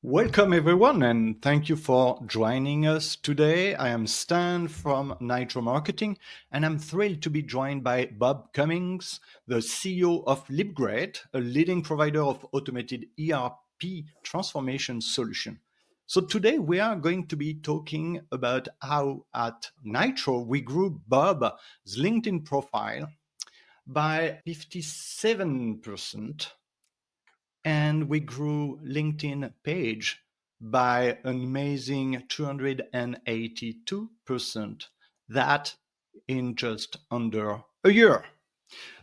Welcome, everyone, and thank you for joining us today. I am Stan from Nytro Marketing, and I'm thrilled to be joined by Bob Cummings, the CEO of LeapGreat, a leading provider of automated ERP transformation solution. So today we are going to be talking about how at Nytro we grew Bob's LinkedIn profile by 57%, and we grew LinkedIn page by an amazing 282%. That in just under a year.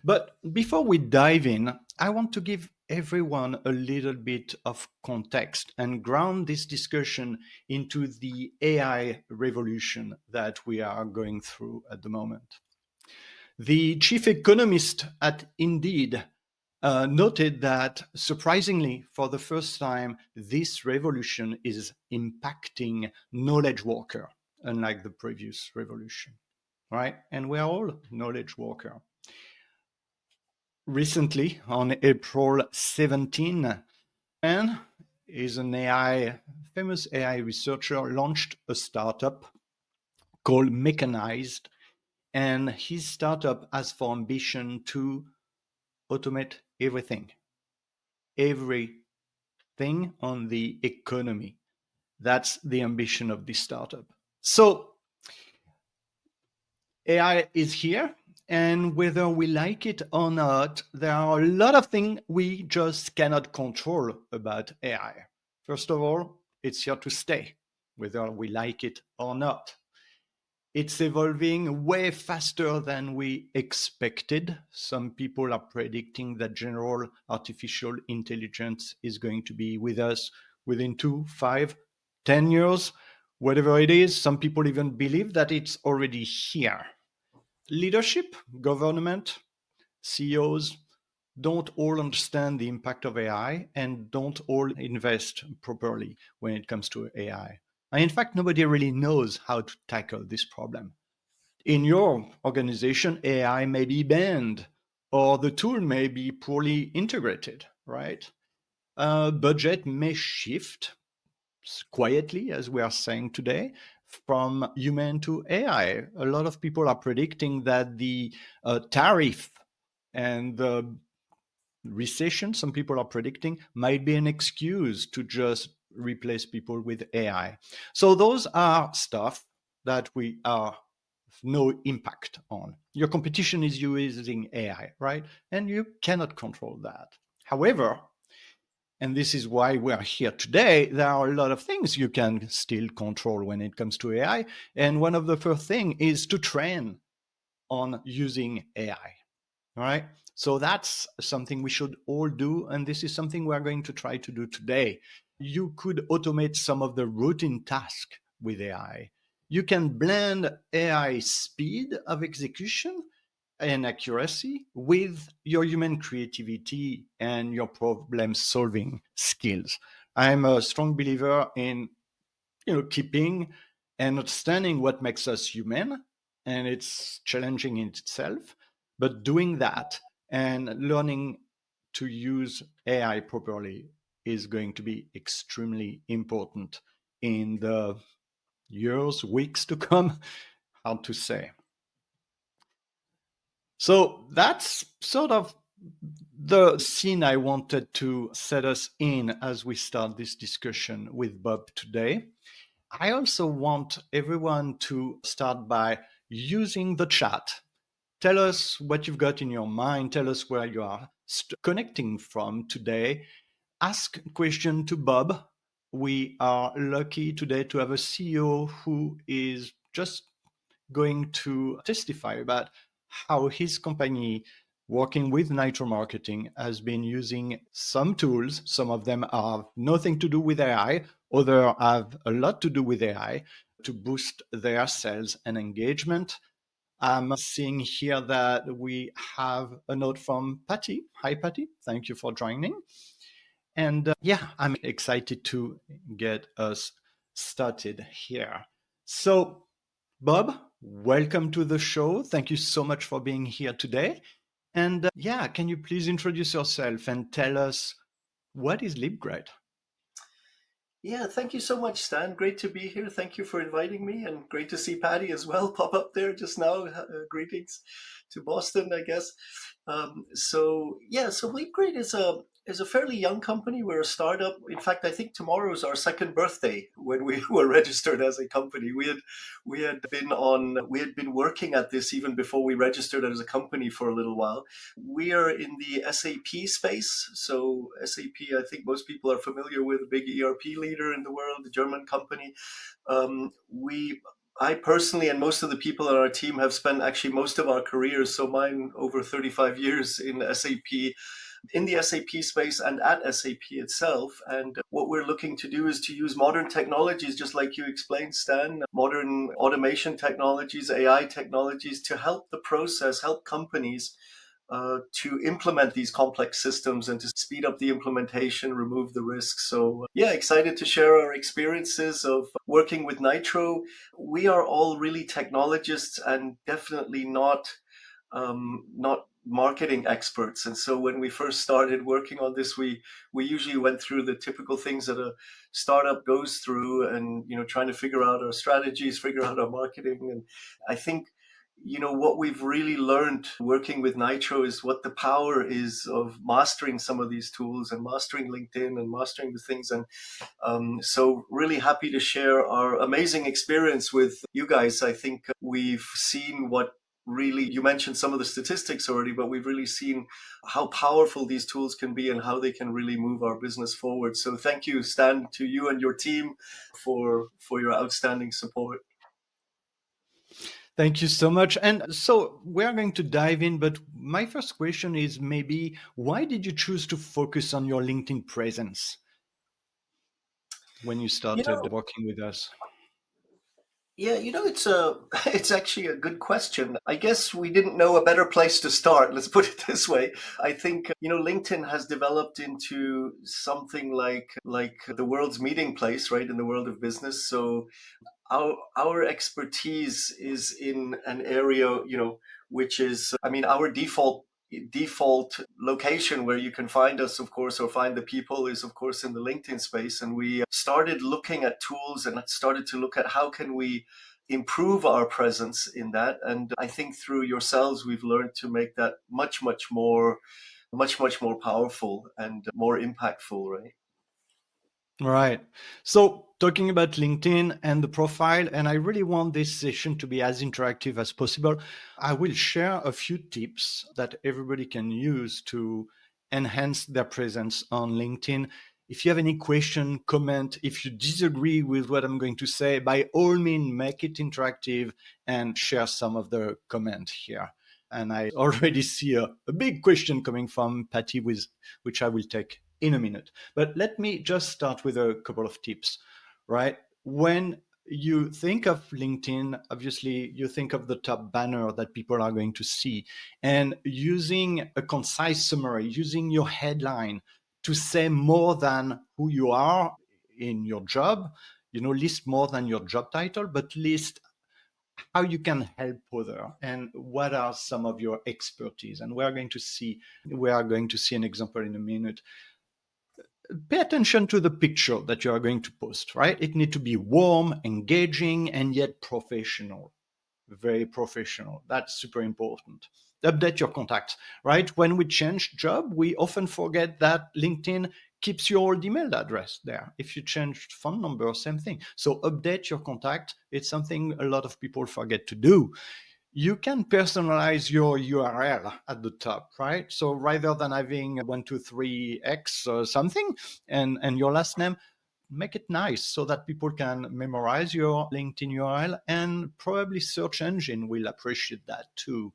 But before we dive in, I want to give everyone a little bit of context and ground this discussion into the AI revolution that we are going through at the moment. The chief economist at Indeed noted that surprisingly, for the first time, this revolution is impacting knowledge worker, unlike the previous revolution, right? And we're all knowledge worker. Recently, on April 17, and is an famous AI researcher, launched a startup called Mechanized, and his startup has for ambition to automate everything on the economy. That's the ambition of this startup. So AI is here, and whether we like it or not, there are a lot of things we just cannot control about AI. First of all, it's here to stay, whether we like it or not. It's evolving way faster than we expected. Some people are predicting that general artificial intelligence is going to be with us within 2, 5, 10 years, whatever it is. Some people even believe that it's already here. Leadership, government, CEOs don't all understand the impact of AI and don't all invest properly when it comes to AI. And in fact, nobody really knows how to tackle this problem. In your organization, AI may be banned or the tool may be poorly integrated, right? Budget may shift quietly, as we are saying today, from human to AI. A lot of people are predicting that the tariff and the recession, some people are predicting, might be an excuse to just replace people with AI. So those are stuff that we are no impact on. Your competition is using AI, right? And you cannot control that. However, and this is why we are here today, there are a lot of things you can still control when it comes to AI. And one of the first things is to train on using AI, right? So that's something we should all do. And this is something we're going to try to do today. You could automate some of the routine tasks with AI. You can blend AI speed of execution and accuracy with your human creativity and your problem solving skills. I'm a strong believer in keeping and understanding what makes us human, and it's challenging in itself, but doing that and learning to use AI properly is going to be extremely important in the years, weeks to come. Hard to say. So that's sort of the scene I wanted to set us in as we start this discussion with Bob today. I also want everyone to start by using the chat. Tell us what you've got in your mind. Tell us where you are connecting from today. Ask a question to Bob. We are lucky today to have a CEO who is just going to testify about how his company, working with Nytro Marketing, has been using some tools. Some of them have nothing to do with AI, others have a lot to do with AI to boost their sales and engagement. I'm seeing here that we have a note from Patty. Hi, Patty. Thank you for joining. And yeah, I'm excited to get us started here. So, Bob, welcome to the show. Thank you so much for being here today. And yeah, can you please introduce yourself and tell us what is LeapGreat? Yeah, thank you so much, Stan. Great to be here. Thank you for inviting me, and great to see Patty as well pop up there just now. Greetings to Boston, I guess. So LeapGreat is a fairly young company. We're a startup. In fact, I think tomorrow is our second birthday when we were registered as a company. We had been working at this even before we registered as a company for a little while. We are in the SAP space. So SAP, I think most people are familiar with, a big ERP leader in the world, a German company. We I personally and most of the people on our team have spent actually most of our careers, so mine over 35 years in SAP, in the SAP space and at SAP itself. And what we're looking to do is to use modern technologies, just like you explained, Stan, modern automation technologies, AI technologies to help the process, help companies to implement these complex systems and to speed up the implementation, remove the risks. So, yeah, excited to share our experiences of working with Nytro. We are all really technologists and definitely not marketing experts. And so when we first started working on this, we usually went through the typical things that a startup goes through, and trying to figure out our strategies, figure out our marketing. And I think what we've really learned working with Nitro is what the power is of mastering some of these tools and mastering LinkedIn and mastering the things. And so really happy to share our amazing experience with you guys. I think we've seen what really, you mentioned some of the statistics already, but we've really seen how powerful these tools can be and how they can really move our business forward. So thank you, Stan, to you and your team for your outstanding support. Thank you so much. And so we're going to dive in, but my first question is maybe why did you choose to focus on your LinkedIn presence when you You started know, working with us? Yeah, it's a it's actually a good question. I guess we didn't know a better place to start. Let's put it this way. I think LinkedIn has developed into something like the world's meeting place, right, in the world of business. So our expertise is in an area, which is, I mean, our default location where you can find us, of course, or find the people is, of course, in the LinkedIn space. And we started looking at tools and started to look at how can we improve our presence in that. And I think through yourselves, we've learned to make that much more powerful and more impactful, right? Right. So, talking about LinkedIn and the profile, and I really want this session to be as interactive as possible, I will share a few tips that everybody can use to enhance their presence on LinkedIn. If you have any question, comment, if you disagree with what I'm going to say, by all means, make it interactive and share some of the comment here. And I already see a big question coming from Patty, which I will take in a minute. But let me just start with a couple of tips, right? When you think of LinkedIn, obviously you think of the top banner that people are going to see, and using a concise summary, using your headline to say more than who you are in your job, list more than your job title, but list how you can help other and what are some of your expertise. And we are going to see an example in a minute. Pay attention to the picture that you are going to post, right? It needs to be warm, engaging, and yet professional. Very professional. That's super important. Update your contacts, right? When we change job, we often forget that LinkedIn keeps your old email address there. If you change phone number, same thing. So update your contact. It's something a lot of people forget to do. You can personalize your URL at the top, right? So rather than having 123x or something and your last name, make it nice so that people can memorize your LinkedIn URL, and probably search engine will appreciate that too.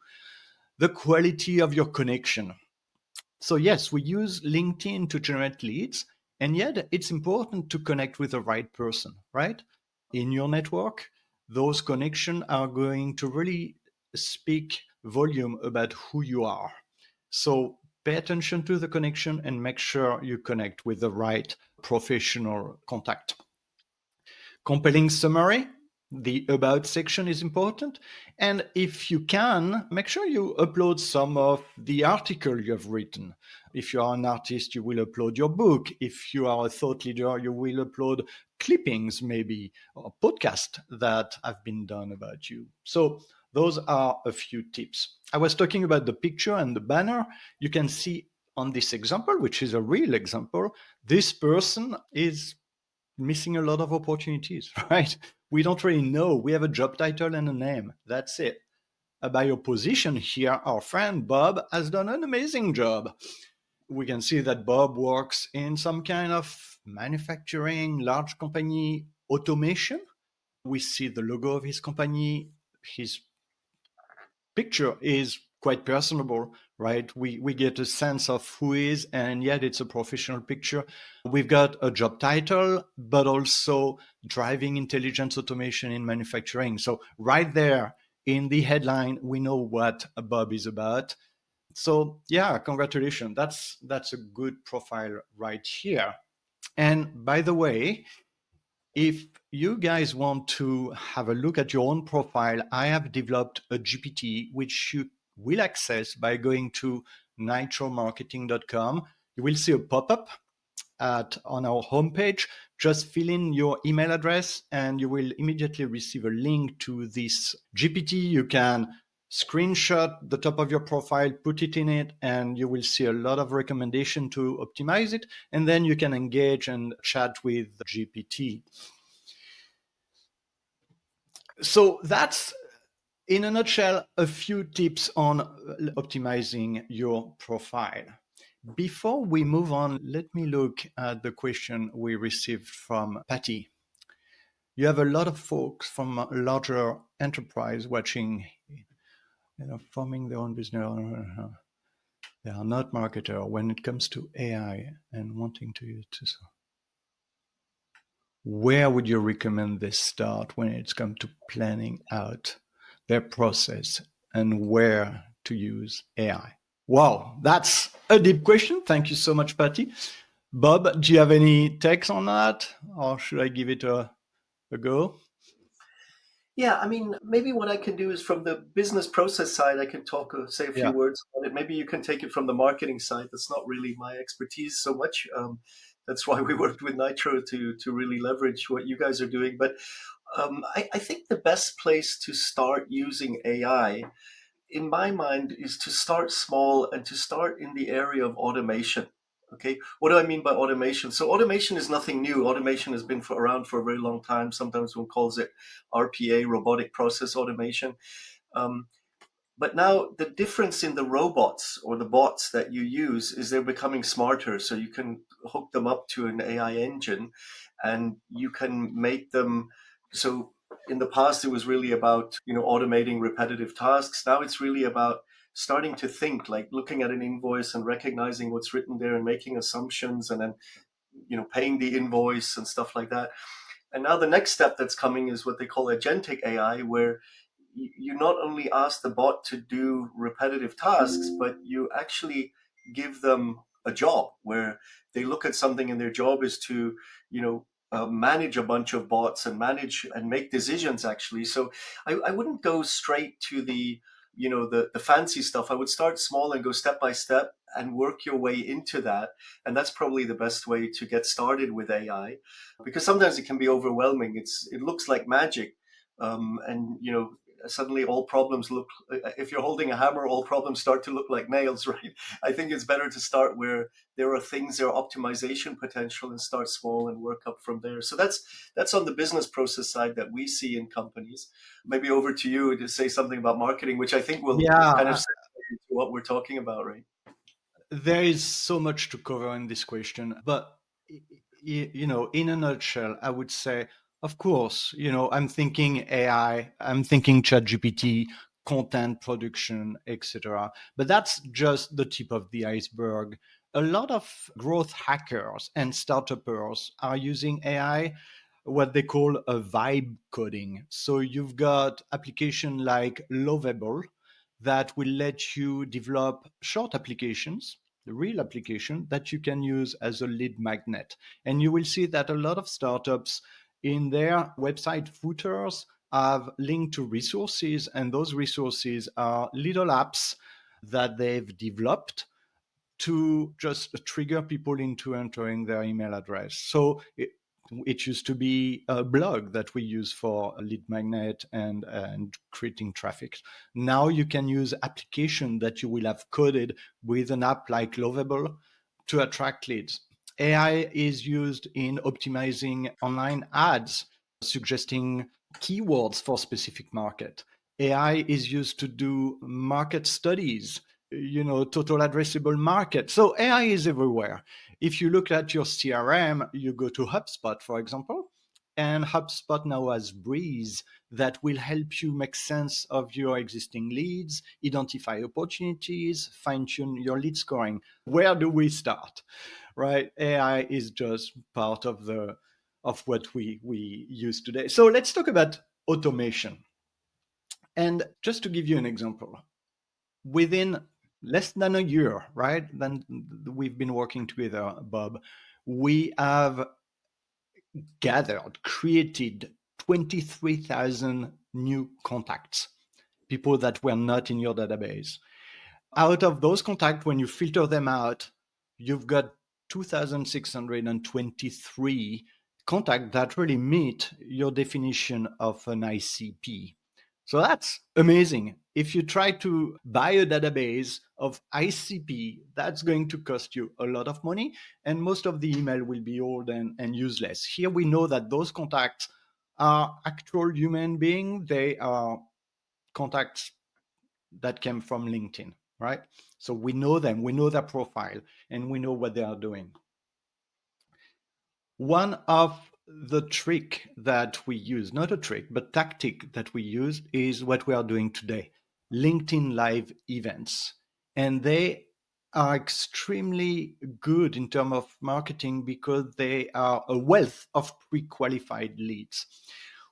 The quality of your connection. So yes, we use LinkedIn to generate leads, and yet it's important to connect with the right person, right? In your network, those connections are going to really speak volume about who you are. So pay attention to the connection and make sure you connect with the right professional contact. Compelling summary. The about section is important. And if you can, make sure you upload some of the article you have written. If you are an artist, you will upload your book. If you are a thought leader, you will upload clippings, maybe, or podcast that have been done about you. So those are a few tips. I was talking about the picture and the banner. You can see on this example, which is a real example, this person is missing a lot of opportunities, right? We don't really know. We have a job title and a name. That's it. By your position here, our friend Bob has done an amazing job. We can see that Bob works in some kind of manufacturing, large company automation. We see the logo of his company. His picture is quite personable, right? We get a sense of who he is, and yet it's a professional picture. We've got a job title, but also driving intelligence automation in manufacturing. So right there in the headline, we know what Bob is about. So yeah, congratulations. That's a good profile right here. And by the way, if you guys want to have a look at your own profile, I have developed a GPT which you will access by going to nitromarketing.com. You will see a pop-up on our homepage. Just fill in your email address and you will immediately receive a link to this GPT. You can screenshot the top of your profile, put it in it, and you will see a lot of recommendation to optimize it. And then you can engage and chat with GPT. So that's, in a nutshell, a few tips on optimizing your profile. Before we move on, let me look at the question we received from Patty. You have a lot of folks from a larger enterprise watching, forming their own business. They are not marketer when it comes to AI and wanting to use it. Where would you recommend they start when it's come to planning out their process and where to use AI? Wow, that's a deep question. Thank you so much, Patty. Bob, do you have any takes on that, or should I give it a go? Yeah, I mean, maybe what I can do is from the business process side, I can talk, say a few Yeah. words on it. Maybe you can take it from the marketing side. That's not really my expertise so much. That's why we worked with Nytro to really leverage what you guys are doing. But I think the best place to start using AI, in my mind, is to start small and to start in the area of automation. Okay, what do I mean by automation? So automation is nothing new. Automation has been around for a very long time. Sometimes one calls it RPA, robotic process automation. Um, but now the difference in the robots or the bots that you use is they're becoming smarter. So you can hook them up to an AI engine and you can make them. So in the past, it was really about, automating repetitive tasks. Now it's really about starting to think, like looking at an invoice and recognizing what's written there and making assumptions and then, paying the invoice and stuff like that. And now the next step that's coming is what they call agentic AI, where you not only ask the bot to do repetitive tasks, but you actually give them a job where they look at something and their job is to, manage a bunch of bots and manage and make decisions actually. So I wouldn't go straight to the fancy stuff. I would start small and go step by step and work your way into that. And that's probably the best way to get started with AI, because sometimes it can be overwhelming. It looks like magic. And suddenly all problems look, if you're holding a hammer, all problems start to look like nails, right? I think it's better to start where there are optimization potential, and start small and work up from there. So that's on the business process side that we see in companies. Maybe over to you to say something about marketing, which I think will kind of Yeah, segue into what we're talking about, right? there is so much to cover in this question, but in a nutshell, I would say, of course, I'm thinking AI, I'm thinking ChatGPT, content production, etc. But that's just the tip of the iceberg. A lot of growth hackers and startuppers are using AI, what they call a vibe coding. So you've got application like Lovable that will let you develop short applications, the real application that you can use as a lead magnet. And you will see that a lot of startups in their website footers have linked to resources, and those resources are little apps that they've developed to just trigger people into entering their email address. So it used to be a blog that we use for lead magnet and creating traffic. Now you can use application that you will have coded with an app like Lovable to attract leads. AI is used in optimizing online ads, suggesting keywords for specific market. AI is used to do market studies, total addressable market. So AI is everywhere. If you look at your CRM, you go to HubSpot, for example, and HubSpot now has Breeze that will help you make sense of your existing leads, identify opportunities, fine tune your lead scoring. Where do we start? Right? AI is just part of what we use today. So let's talk about automation. And just to give you an example, within less than a year, right, then we've been working together, Bob, we have created 23,000 new contacts, people that were not in your database. Out of those contacts, when you filter them out, you've got 2,623 contacts that really meet your definition of an ICP. So that's amazing. If you try to buy a database of ICP, that's going to cost you a lot of money, and most of the email will be old and useless. Here we know that those contacts are actual human beings. They are contacts that came from LinkedIn, right? So we know them, we know their profile, and we know what they are doing. One of the trick that we use, not a trick, but tactic that we use is what we are doing today, LinkedIn live events. And they are extremely good in terms of marketing because they are a wealth of pre-qualified leads.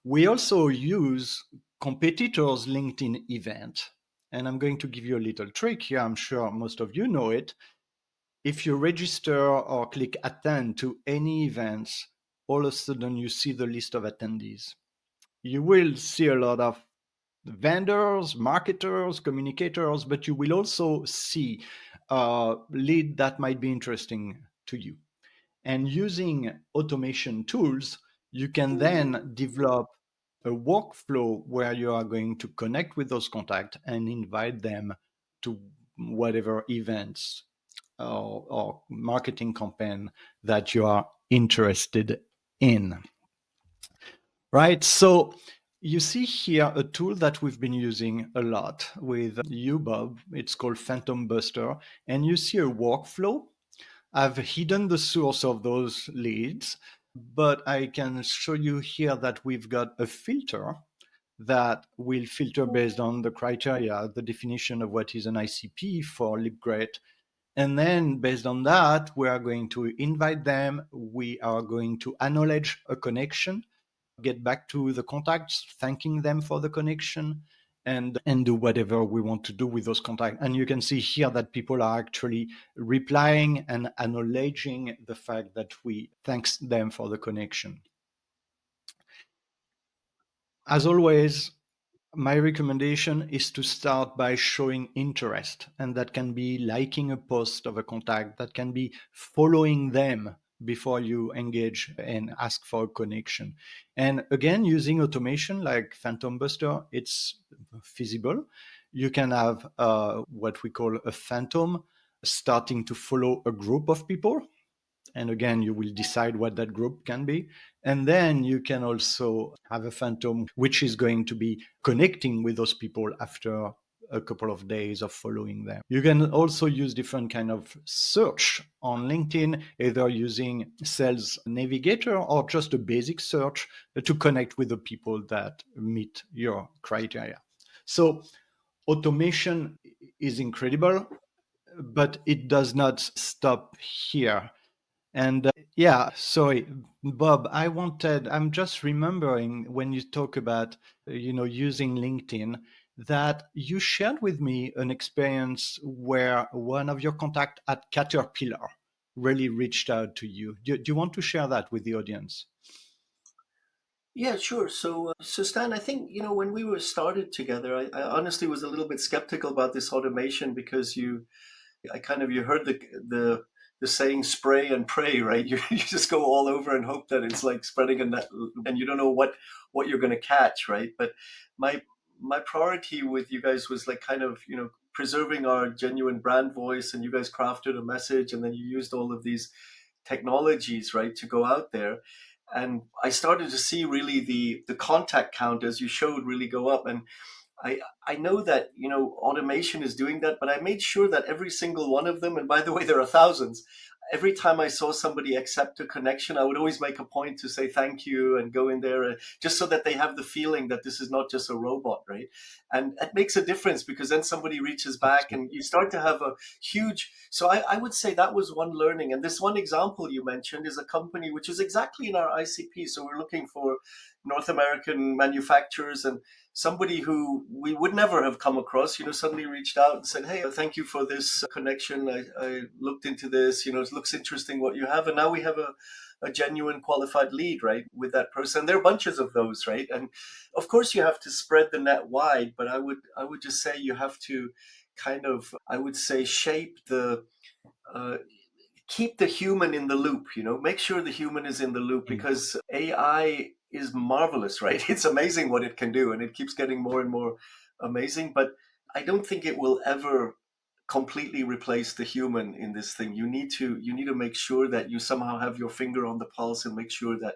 We also use competitors' LinkedIn event. And I'm going to give you a little trick here. I'm sure most of you know it. If you register or click attend to any events, all of a sudden you see the list of attendees. You will see a lot of vendors, marketers, communicators, but you will also see a lead that might be interesting to you. And using automation tools, you can then develop a workflow where you are going to connect with those contacts and invite them to whatever events or marketing campaign that you are interested in. Right? So you see here a tool that we've been using a lot with you, Bob. It's called PhantomBuster. And you see a workflow. I've hidden the source of those leads, but I can show you here that we've got a filter that will filter based on the criteria, the definition of what is an ICP for LeapGreat. And then based on that, we are going to invite them. We are going to acknowledge a connection, get back to the contacts, thanking them for the connection, and do whatever we want to do with those contacts. And you can see here that people are actually replying and acknowledging the fact that we thanks them for the connection. As always, my recommendation is to start by showing interest, and that can be liking a post of a contact, that can be following them before you engage and ask for a connection. And again, using automation like PhantomBuster, it's feasible. You can have what we call a phantom starting to follow a group of people. And again, you will decide what that group can be. And then you can also have a phantom, which is going to be connecting with those people after a couple of days of following them. You can also use different kind of search on LinkedIn, either using Sales Navigator or just a basic search to connect with the people that meet your criteria. So automation is incredible, but it does not stop here. And yeah, sorry, Bob, I'm just remembering when you talk about, using LinkedIn, that you shared with me an experience where one of your contact at Caterpillar really reached out to you. Do you want to share that with the audience? Yeah, sure. So Stan, I think when we were started together, I honestly was a little bit skeptical about this automation because you heard the saying spray and pray, right? You just go all over and hope that it's like spreading a net, and you don't know what you're going to catch, right? But my my priority with you guys was like kind of preserving our genuine brand voice, and you guys crafted a message, and then you used all of these technologies, right, to go out there. And I started to see really the contact count, as you showed, really go up. And I know that automation is doing that, but I made sure that every single one of them, and by the way, there are thousands. Every time I saw somebody accept a connection, I would always make a point to say thank you and go in there, just so that they have the feeling that this is not just a robot, right? And it makes a difference because then somebody reaches back and you start to have a huge. So I would say that was one learning. And this one example you mentioned is a company which is exactly in our ICP. So we're looking for North American manufacturers, and somebody who we would never have come across, suddenly reached out and said, "Hey, thank you for this connection. I looked into this. It looks interesting what you have." And now we have a genuine qualified lead, right, with that person. There are bunches of those, right? And of course, you have to spread the net wide, but I would just say you have to kind of, I would say, shape the uh, keep the human in the loop, make sure the human is in the loop, Mm. because AI is marvelous, right? It's amazing what it can do, and it keeps getting more and more amazing. But I don't think it will ever completely replace the human in this thing. You need to make sure that you somehow have your finger on the pulse and make sure that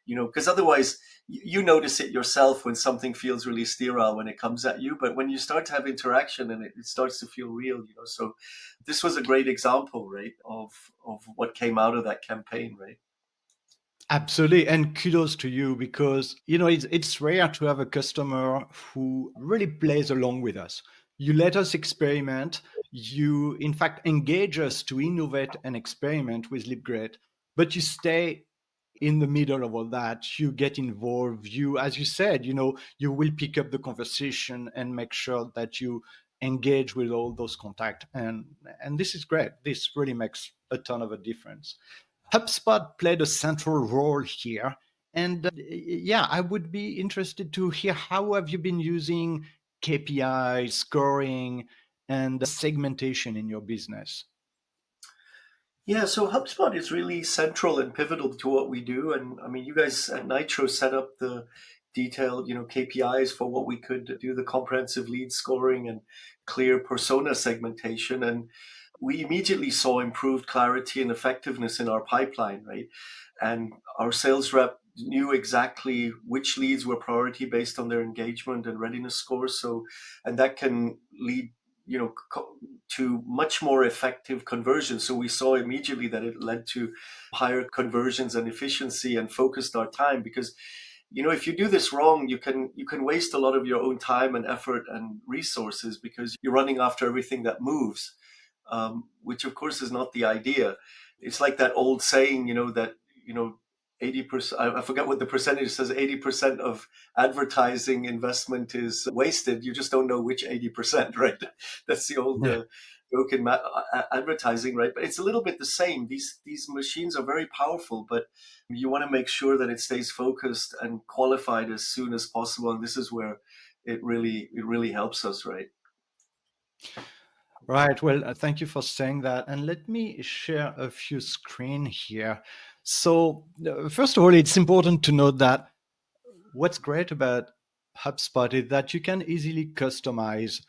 because otherwise you notice it yourself when something feels really sterile when it comes at you. But when you start to have interaction and it starts to feel real, so this was a great example, right, of what came out of that campaign, right? Absolutely. And kudos to you because, it's rare to have a customer who really plays along with us. You let us experiment. You, in fact, engage us to innovate and experiment with LeapGreat, but you stay in the middle of all that. You get involved. You, as you said, you will pick up the conversation and make sure that you engage with all those contacts. And this is great. This really makes a ton of a difference. HubSpot played a central role here. And yeah, I would be interested to hear how have you been using KPI, scoring, and segmentation in your business? Yeah, so HubSpot is really central and pivotal to what we do. And I mean, you guys at Nitro set up the detailed, KPIs for what we could do, the comprehensive lead scoring and clear persona segmentation. And we immediately saw improved clarity and effectiveness in our pipeline, right? And our sales rep knew exactly which leads were priority based on their engagement and readiness scores. So, and that can lead, to much more effective conversions. So we saw immediately that it led to higher conversions and efficiency, and focused our time. Because if you do this wrong, you can waste a lot of your own time and effort and resources because you're running after everything that moves, which of course is not the idea. It's like that old saying, that 80%. I forget what the percentage says. 80% of advertising investment is wasted. You just don't know which 80%, right? That's the old Yeah. joke in advertising, right? But it's a little bit the same. These machines are very powerful, but you want to make sure that it stays focused and qualified as soon as possible. And this is where it really helps us, right? Right. Well, thank you for saying that. And let me share a few screen here. So, first of all, it's important to note that what's great about HubSpot is that you can easily customize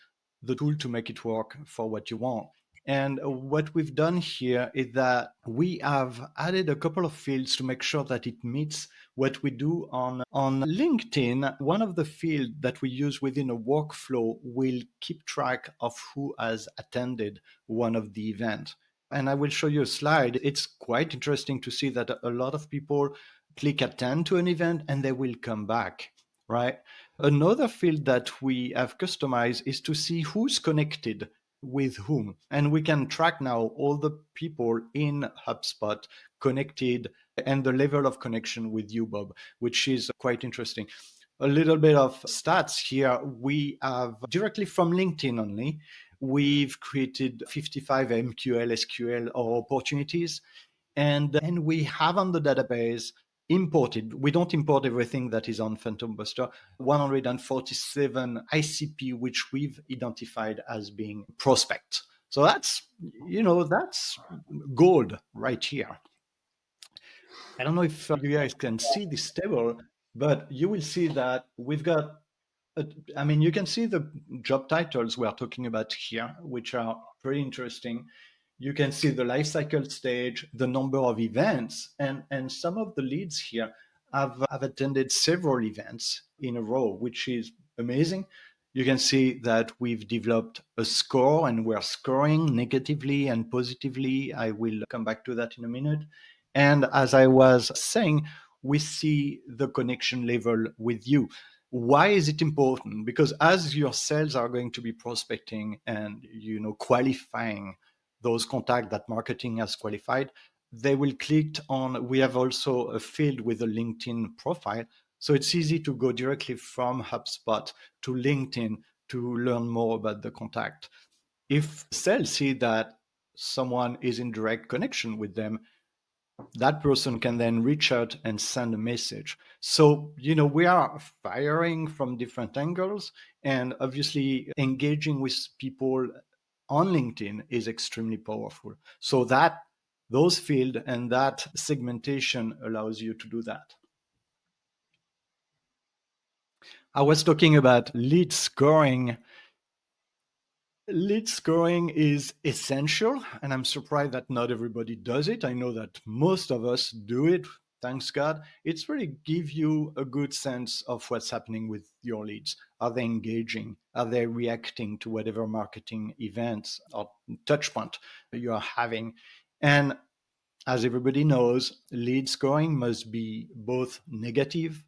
the tool to make it work for what you want. And what we've done here is that we have added a couple of fields to make sure that it meets what we do on LinkedIn. One of the fields that we use within a workflow will keep track of who has attended one of the events. And I will show you a slide. It's quite interesting to see that a lot of people click attend to an event and they will come back, right? Another field that we have customized is to see who's connected with whom. And we can track now all the people in HubSpot connected and the level of connection with you, Bob, which is quite interesting. A little bit of stats here. We have directly from LinkedIn only, we've created 55 MQL, SQL or opportunities. And we have on the database imported. We don't import everything that is on PhantomBuster. 147 ICP, which we've identified as being prospects. So that's gold right here. I don't know if you guys can see this table, but you will see that we've got, you can see the job titles we are talking about here, which are pretty interesting. You can see the life cycle stage, the number of events, and some of the leads here have attended several events in a row, which is amazing. You can see that we've developed a score and we're scoring negatively and positively. I will come back to that in a minute. And as I was saying, we see the connection level with you. Why is it important? Because as your sales are going to be prospecting and qualifying those contacts that marketing has qualified, they will click on, we have also a field with a LinkedIn profile. So it's easy to go directly from HubSpot to LinkedIn to learn more about the contact. If sales see that someone is in direct connection with them, that person can then reach out and send a message. So, we are firing from different angles, and obviously engaging with people on LinkedIn is extremely powerful. So that those field and that segmentation allows you to do that. I was talking about lead scoring. Lead scoring is essential, and I'm surprised that not everybody does it. I know that most of us do it, thanks God. It's really give you a good sense of what's happening with your leads. Are they engaging? Are they reacting to whatever marketing events or touch point you are having? And as everybody knows, lead scoring must be both negative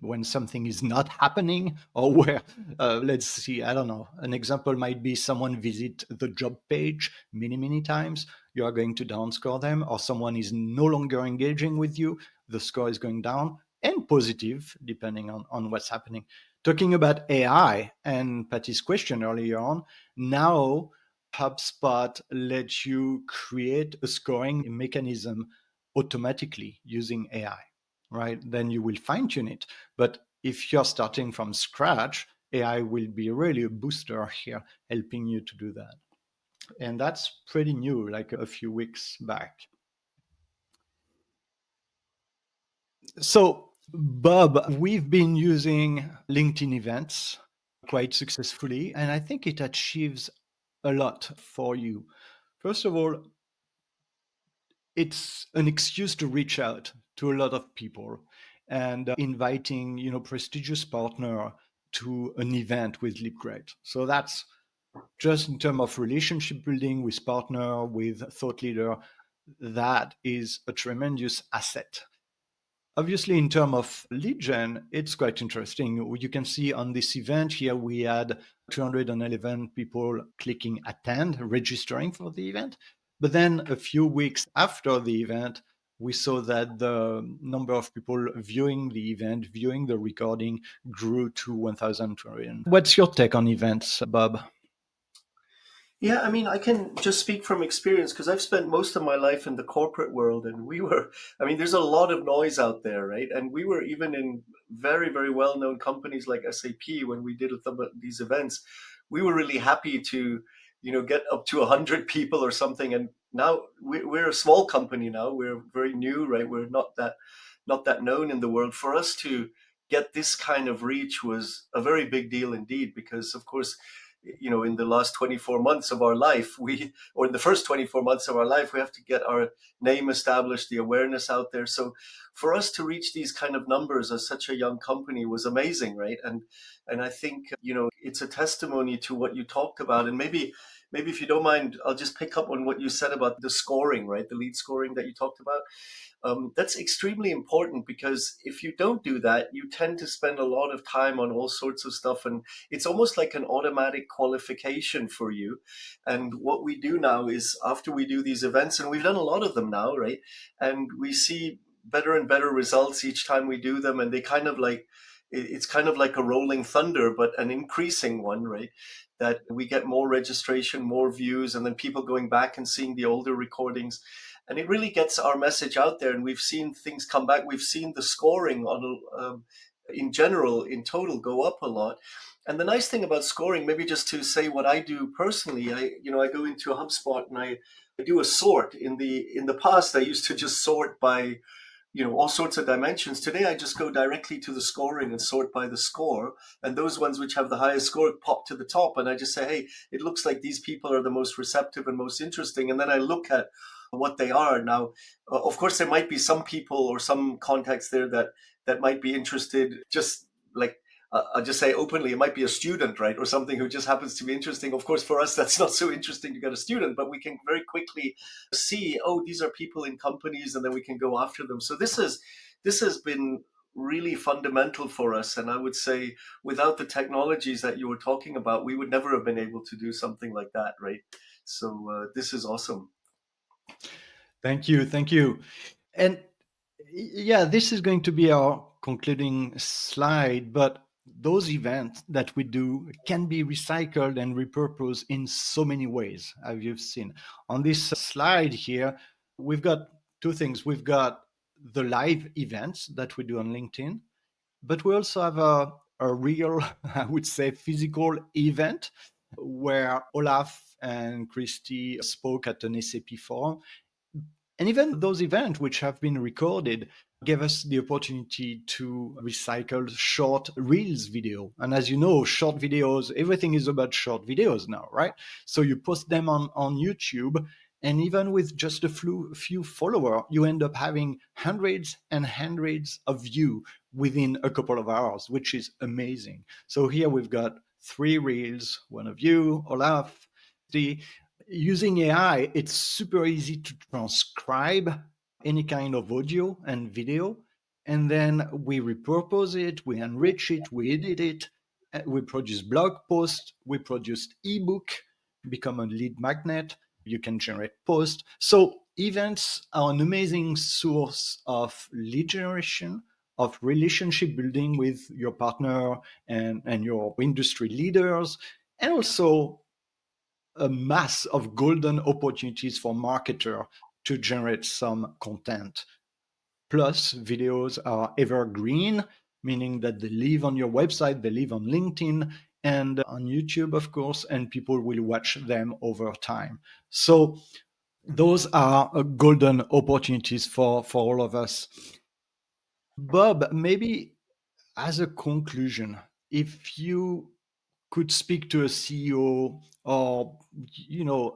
when something is not happening, or where let's see, I don't know, an example might be someone visit the job page many times, you are going to downscore them, or someone is no longer engaging with you, the score is going down, and positive depending on what's happening. Talking about AI and Patty's question earlier on, now HubSpot lets you create a scoring mechanism automatically using AI, right? Then you will fine tune it. But if you're starting from scratch, AI will be really a booster here, helping you to do that. And that's pretty new, like a few weeks back. So, Bob, we've been using LinkedIn events quite successfully, and I think it achieves a lot for you. First of all, it's an excuse to reach out to a lot of people and inviting prestigious partner to an event with LeapGreat. So that's just in terms of relationship building with partner, with thought leader, that is a tremendous asset. Obviously, in terms of lead gen, it's quite interesting. You can see on this event here, we had 211 people clicking attend, registering for the event. But then a few weeks after the event, we saw that the number of people viewing the event, viewing the recording, grew to 1,200. What's your take on events, Bob? Yeah, I mean, I can just speak from experience because I've spent most of my life in the corporate world, and I mean, there's a lot of noise out there, right? And we were even in very well known companies like SAP when we did some of these events. We were really happy to, get up to 100 people or something. And now we're a small company now. We're very new, right? We're not that known in the world. For us to get this kind of reach was a very big deal indeed, because of course, in the last 24 months of our life, or in the first 24 months of our life, we have to get our name established, the awareness out there. So for us to reach these kind of numbers as such a young company was amazing, right? And I think, it's a testimony to what you talked about. And maybe if you don't mind, I'll just pick up on what you said about the scoring, right? The lead scoring that you talked about. That's extremely important, because if you don't do that, you tend to spend a lot of time on all sorts of stuff, and it's almost like an automatic qualification for you. And what we do now is, after we do these events, and we've done a lot of them now, right? And we see better and better results each time we do them, and they kind of like, it's kind of like a rolling thunder, but an increasing one, right? That we get more registration, more views, and then people going back and seeing the older recordings. and it really gets our message out there. And we've seen things come back. We've seen the scoring on in general, in total, go up a lot. And the nice thing about scoring, maybe just to say what I do personally, I go into HubSpot and I do a sort. In the past, I used to just sort by all sorts of dimensions. Today I just go directly to the scoring and sort by the score, and those ones which have the highest score pop to the top, and I just say, hey, it looks like these people are the most receptive and most interesting, and then I look at what they are. Now, of course, there might be some people or some contacts there that might be interested, just like I'll just say openly, it might be a student, right, or something who just happens to be interesting. Of course, for us, that's not so interesting to get a student, but we can very quickly see, oh, these are people in companies, and then we can go after them. So this has been really fundamental for us. And I would say without the technologies that you were talking about, we would never have been able to do something like that, right? So this is awesome. Thank you. Thank you. And yeah, this is going to be our concluding slide, but those events that we do can be recycled and repurposed in so many ways, as you've seen. On this slide here, we've got two things. We've got the live events that we do on LinkedIn, but we also have a real, I would say, physical event where Olaf and Christy spoke at an SAP forum. And even those events, which have been recorded, gave us the opportunity to recycle short Reels video. And as you know, short videos, everything is about short videos now, right? So you post them on YouTube, and even with just a few followers, you end up having hundreds and hundreds of views within a couple of hours, which is amazing. So here we've got 3 Reels, one of you, Olaf, the using AI, it's super easy to transcribe any kind of audio and video. And then we repurpose it, we enrich it, we edit it, we produce blog posts, we produce ebook, become a lead magnet, you can generate posts. So events are an amazing source of lead generation, of relationship building with your partner and your industry leaders, and also a mass of golden opportunities for marketer to generate some content. Plus, videos are evergreen, meaning that they live on your website, they live on LinkedIn and on YouTube, of course, and people will watch them over time. So those are golden opportunities for all of us. Bob, maybe as a conclusion, if you could speak to a CEO or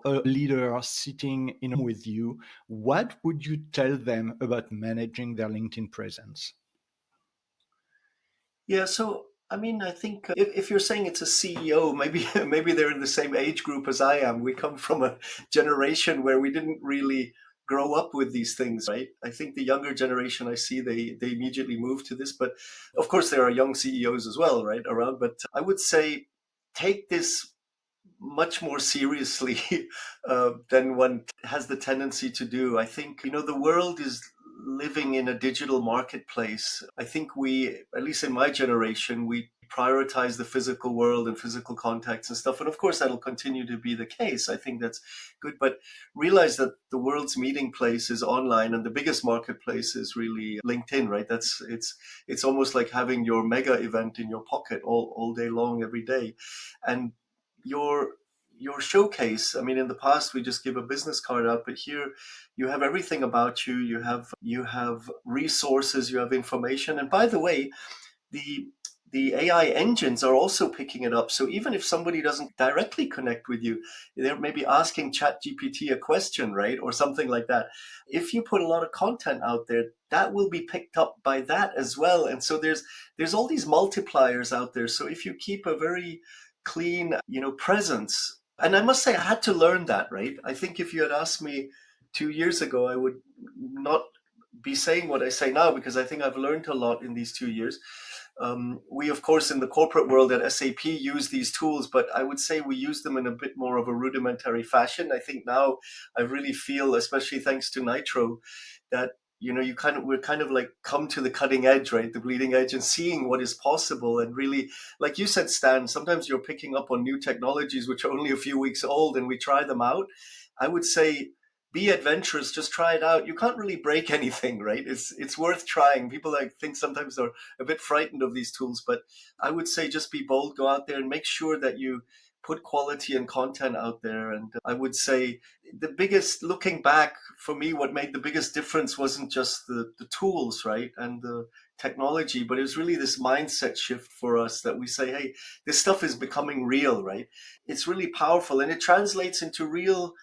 a leader sitting in with you, what would you tell them about managing their LinkedIn presence? Yeah, so I mean, I think if you're saying it's a CEO, maybe maybe they're in the same age group as I am. We come from a generation where we didn't really grow up with these things, right? I think the younger generation I see, they immediately move to this, but of course there are young CEOs as well, right, around. But I would say take this much more seriously than one has the tendency to do. I think, the world is living in a digital marketplace. I think we, at least in my generation, we prioritize the physical world and physical contacts and stuff. And of course, that'll continue to be the case. I think that's good. But realize that the world's meeting place is online, and the biggest marketplace is really LinkedIn, right? It's almost like having your mega event in your pocket all day long, every day. And your your showcase, I mean, in the past we just give a business card out, but here you have everything about you. You have resources, you have information. And by the way, the the AI engines are also picking it up. So even if somebody doesn't directly connect with you, they're maybe asking ChatGPT a question, right? Or something like that. If you put a lot of content out there, that will be picked up by that as well. And so there's all these multipliers out there. So if you keep a very clean, presence, and I must say I had to learn that, right? I think if you had asked me 2 years ago, I would not be saying what I say now, because I think I've learned a lot in these 2 years. We, of course, in the corporate world at SAP use these tools, but I would say we use them in a bit more of a rudimentary fashion. I think now I really feel, especially thanks to Nytro, that we're kind of like come to the cutting edge, right? The bleeding edge, and seeing what is possible. And really, like you said, Stan, sometimes you're picking up on new technologies which are only a few weeks old, and we try them out. I would say be adventurous, just try it out. You can't really break anything, right? It's worth trying. People like think sometimes are a bit frightened of these tools, but I would say just be bold, go out there and make sure that you put quality and content out there. And I would say the biggest, looking back for me, what made the biggest difference wasn't just the tools, right? And the technology, but it was really this mindset shift for us that we say, hey, this stuff is becoming real, right? It's really powerful and it translates into real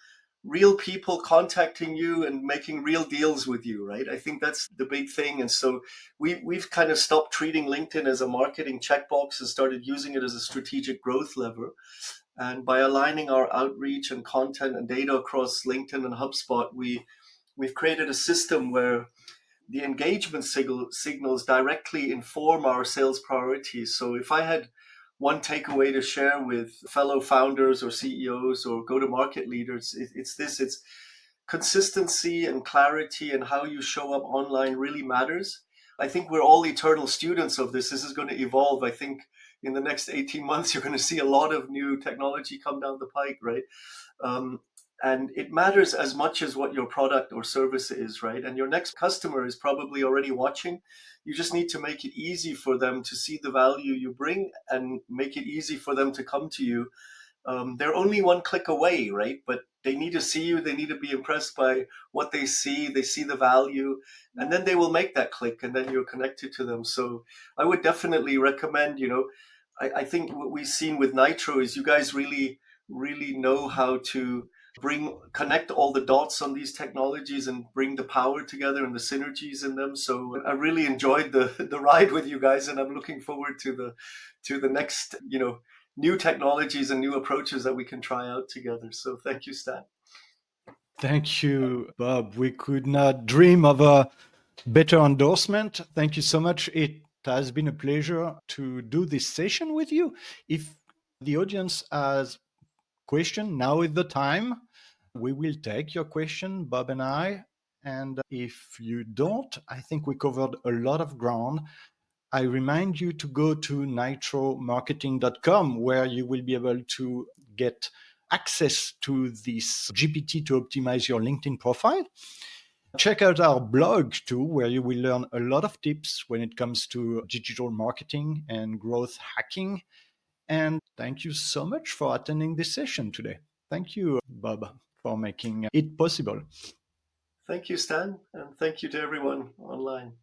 people contacting you and making real deals with you, right? I think that's the big thing. And so we've kind of stopped treating LinkedIn as a marketing checkbox and started using it as a strategic growth lever. And by aligning our outreach and content and data across LinkedIn and HubSpot, we've created a system where the engagement signals directly inform our sales priorities. So if I had one takeaway to share with fellow founders or CEOs or go-to-market leaders, it's this: it's consistency and clarity, and how you show up online really matters. I think we're all eternal students of this. This is going to evolve. I think in the next 18 months, you're going to see a lot of new technology come down the pike, right? Um, and it matters as much as what your product or service is, right? And your next customer is probably already watching. You just need to make it easy for them to see the value you bring and make it easy for them to come to you. They're only one click away, right? But they need to see you. They need to be impressed by what they see. They see the value, and then they will make that click, and then you're connected to them. So I would definitely recommend, I think what we've seen with Nytro is you guys really know how to connect all the dots on these technologies and bring the power together and the synergies in them. So I really enjoyed the ride with you guys, and I'm looking forward to the next, new technologies and new approaches that we can try out together. So thank you, Stan. Thank you, Bob. We could not dream of a better endorsement. Thank you so much. It has been a pleasure to do this session with you. If the audience has question, now is the time. We will take your question, Bob and I. And if you don't, I think we covered a lot of ground. I remind you to go to nitromarketing.com, where you will be able to get access to this GPT to optimize your LinkedIn profile. Check out our blog too, where you will learn a lot of tips when it comes to digital marketing and growth hacking. And thank you so much for attending this session today. Thank you, Bob, for making it possible. Thank you, Stan, and thank you to everyone online.